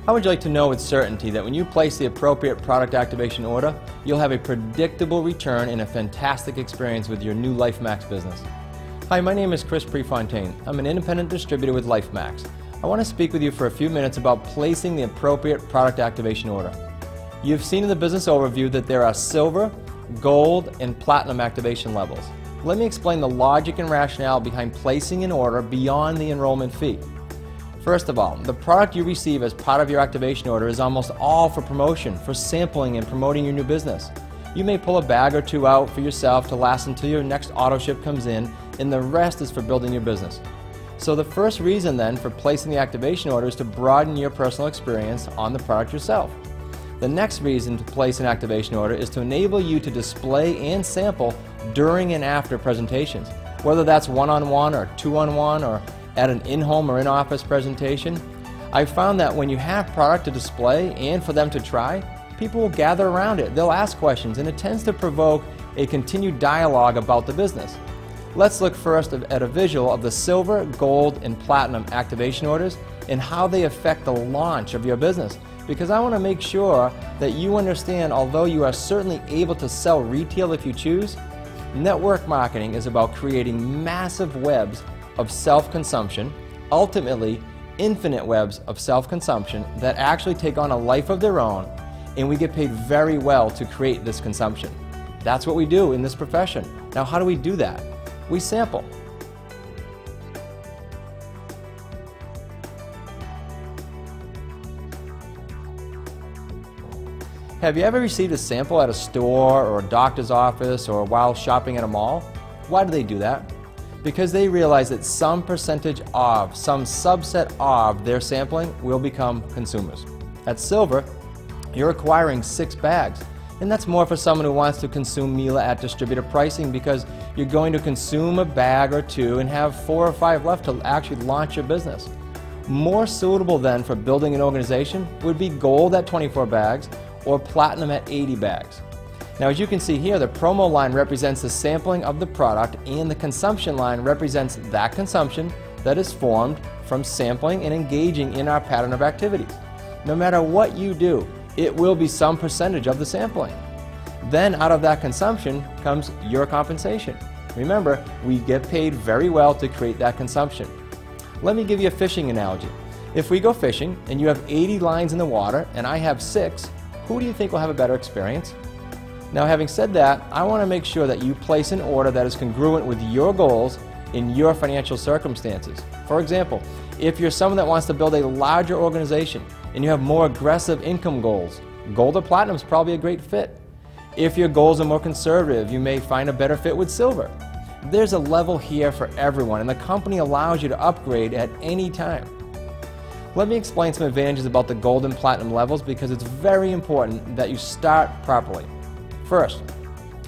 How would you like to know with certainty that when you place the appropriate product activation order, you'll have a predictable return and a fantastic experience with your new LifeMax business? Hi, my name is Prefontaine. I'm an independent distributor with LifeMax. I want to speak with you for a few minutes about placing the appropriate product activation order. You've seen in the business overview that there are silver, gold, and platinum activation levels. Let me explain the logic and rationale behind placing an order beyond the enrollment fee. First of all, the product you receive as part of your activation order is almost all for promotion, for sampling and promoting your new business. You may pull a bag or two out for yourself to last until your next auto ship comes in, and the rest is for building your business. So the first reason then for placing the activation order is to broaden your personal experience on the product yourself. The next reason to place an activation order is to enable you to display and sample during and after presentations, whether that's one-on-one or two-on-one or at an in-home or in-office presentation. I've found that when you have product to display and for them to try, people will gather around it. They'll ask questions, and it tends to provoke a continued dialogue about the business. Let's look first at a visual of the silver, gold, and platinum activation orders and how they affect the launch of your business, because I want to make sure that you understand, although you are certainly able to sell retail if you choose, network marketing is about creating massive webs of self-consumption, ultimately infinite webs of self-consumption that actually take on a life of their own, and we get paid very well to create this consumption. That's what we do in this profession. Now, how do we do that? We sample. Have you ever received a sample at a store or a doctor's office or while shopping at a mall? Why do they do that? Because they realize that some percentage of, some subset of their sampling will become consumers. At Silver, you're acquiring 6 bags, and that's more for someone who wants to consume Mila at distributor pricing, because you're going to consume a bag or two and have 4 or 5 left to actually launch your business. More suitable then for building an organization would be gold at 24 bags or platinum at 80 bags. Now, as you can see here, the promo line represents the sampling of the product, and the consumption line represents that consumption that is formed from sampling and engaging in our pattern of activities. No matter what you do, it will be some percentage of the sampling. Then out of that consumption comes your compensation. Remember, we get paid very well to create that consumption. Let me give you a fishing analogy. If we go fishing and you have 80 lines in the water and I have 6, who do you think will have a better experience? Now, having said that, I want to make sure that you place an order that is congruent with your goals in your financial circumstances. For example, if you're someone that wants to build a larger organization and you have more aggressive income goals, gold or platinum is probably a great fit. If your goals are more conservative, you may find a better fit with silver. There's a level here for everyone, and the company allows you to upgrade at any time. Let me explain some advantages about the gold and platinum levels, because it's very important that you start properly. First,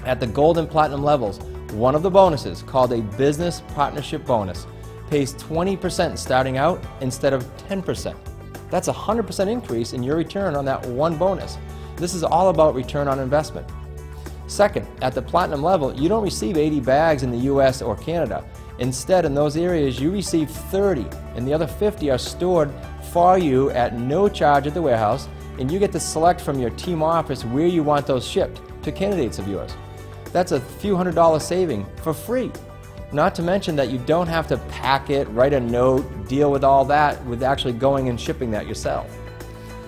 at the gold and platinum levels, one of the bonuses, called a business partnership bonus, pays 20% starting out instead of 10%. That's a 100% increase in your return on that one bonus. This is all about return on investment. Second, at the platinum level, you don't receive 80 bags in the US or Canada. Instead, in those areas, you receive 30, and the other 50 are stored for you at no charge at the warehouse, and you get to select from your team office where you want those shipped to candidates of yours. That's a few $100 saving for free. Not to mention that you don't have to pack it, write a note, deal with all that with actually going and shipping that yourself.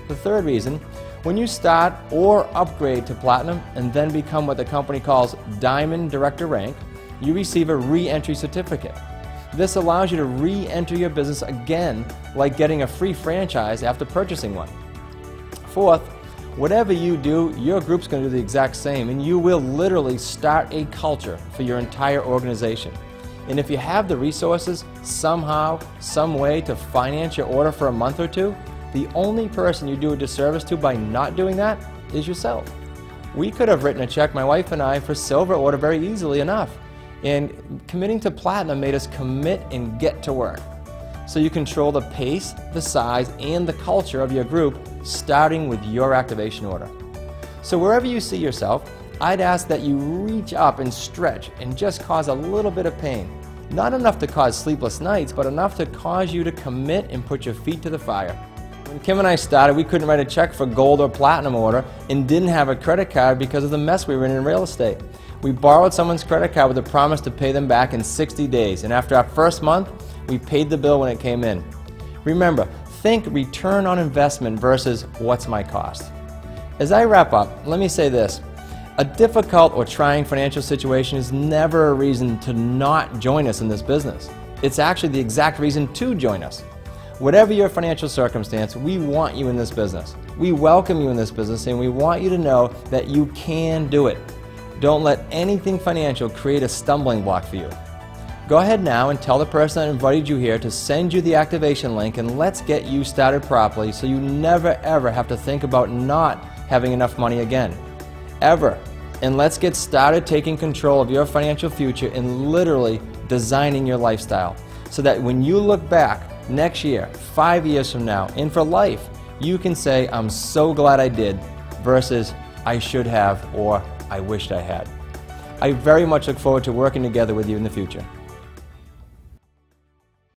The third reason, when you start or upgrade to platinum and then become what the company calls Diamond Director rank, you receive a re-entry certificate. This allows you to re-enter your business again, like getting a free franchise after purchasing one. Fourth, whatever you do, your group's going to do the exact same, and you will literally start a culture for your entire organization. And if you have the resources, somehow, some way to finance your order for a month or two, the only person you do a disservice to by not doing that is yourself. We could have written a check, my wife and I, for silver order very easily enough. And committing to platinum made us commit and get to work. So you control the pace, the size, and the culture of your group, starting with your activation order. So wherever you see yourself, I'd ask that you reach up and stretch and just cause a little bit of pain. Not enough to cause sleepless nights, but enough to cause you to commit and put your feet to the fire. When Kim and I started, we couldn't write a check for gold or platinum order and didn't have a credit card because of the mess we were in real estate. We borrowed someone's credit card with a promise to pay them back in 60 days, and after our first month, we paid the bill when it came in. Remember, think return on investment versus what's my cost. As I wrap up, let me say this. A difficult or trying financial situation is never a reason to not join us in this business. It's actually the exact reason to join us. Whatever your financial circumstance, we want you in this business. We welcome you in this business, and we want you to know that you can do it. Don't let anything financial create a stumbling block for you. Go ahead now and tell the person that invited you here to send you the activation link, and let's get you started properly so you never ever have to think about not having enough money again. Ever. And let's get started taking control of your financial future and literally designing your lifestyle so that when you look back next year, 5 years from now, and for life, you can say, I'm so glad I did, versus I should have or I wished I had. I very much look forward to working together with you in the future.